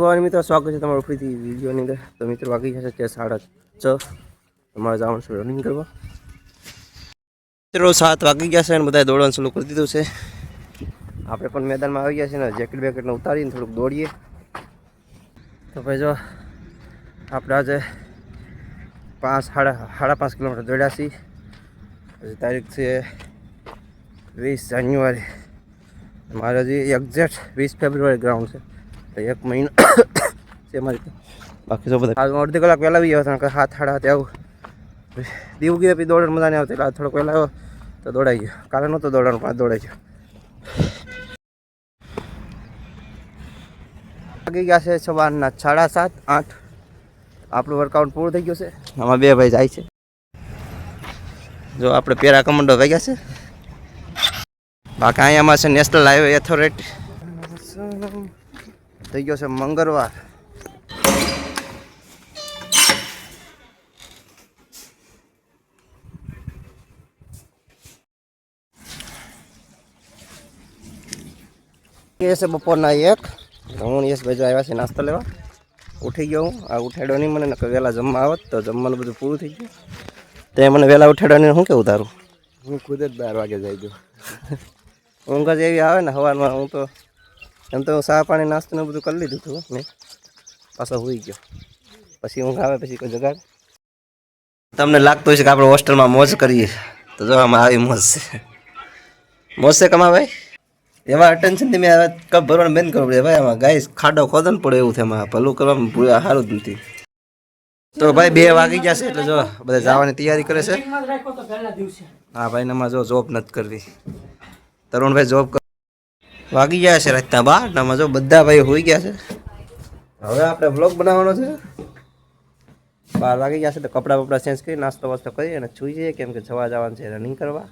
Good મિત્રો, સ્વાગત છે તમારું ફરીથી વિડીયોની અંદર. તો મિત્રો વાગી જશે કે 6:30. તમારે જવાનું છે રનિંગ કરવા. મિત્રો 7 વાગી ગયા છે અને બધાએ દોડવાનું ચાલુ કરી દીધું છે. આપણે પણ મેદાનમાં આવી ગયા છે ને જેકેટ બેકેટને ઉતારીને થોડુંક દોડીએ. તો ભાઈ જો આપણે આજે 5.5 કિલોમીટર દોડ્યા છીએ. પછી તારીખ છે 20 જાન્યુઆરી. મારે હજી એક્ઝેક્ટ 20 ફેબ્રુઆરી ગ્રાઉન્ડ છે. તો 1 મહિનો છે મારી. બાકી તો બધા અડધી કલાક પહેલાં આવી ગયા હતા. 7:30 આવું દીવ ગયા પછી દોડવાની મજા નહીં આવતી. એટલે થોડોક પહેલાં આવ્યો તો દોડાઈ ગયો. કાલે નહોતો દોડવાનું પણ દોડાઈ ગયો. વાગી ગયા છે સવારના 7:30 8. આપણું વર્કઆઉટ પૂરું થઈ ગયું છે. આમાં 2 ભાઈ જાય છે. જો આપણે પેરા કમાન્ડો વાગ્યા છે. બાકી અહીંયામાં છે નેશનલ હાઈવે ઓથોરિટી. થઈ ગયો છે મંગળવાર. એ છે બપોરના 1. હું યશભાઈ જો આવ્યા છે નાસ્તો લેવા. ઉઠી ગયો હું. આ ઉઠાડ્યો નહીં મને, નકર વહેલા જમવા આવત તો જમવાનું બધું પૂરું થઈ ગયું. તે મને વહેલા ઉઠાડવાની શું કેવું તારું? હું ખુદ જ 12 વાગે જઈ ગયો. ઊંઘ જ એવી આવે ને સવારમાં. હું તો એમ તો ચા પાણી નાસ્તો ને બધું કરી લીધું હતું મેં. પાછો સૂઈ ગયો. પછી ઊંઘ આવે પછી કોઈ જગાડ. તમને લાગતું હશે કે આપણે હોસ્ટેલમાં મોજ કરીએ, તો જો આમાં આવી મોજ છે. મોજ છે કમા ભાઈ. એવા અટેન્શનથી મેં કપ ભરવાનું બંધ કરવું પડે ભાઈ. આમાં ગાય ખાડો ખોદો ને પડે એવું છે. એમાં ભલું કરવામાં સારું જ નથી. તો ભાઈ 2 વાગી ગયા છે એટલે જો બધા જવાની તૈયારી કરે છે. હા ભાઈ એમાં જો જોબ નથી કરવી. તરુણભાઈ જોબ વાગી ગયા છે રાતના 12. જો બધા ભાઈ હોઈ ગયા છે. હવે આપણે વ્લોગ બનાવવાનો છે. 12 વાગી ગયા છે તો કપડાં બપડા ચેન્જ કરી નાસ્તો વાસ્તો કરી અને સુઈ જઈએ, કેમ કે જવાનું છે રનિંગ કરવા.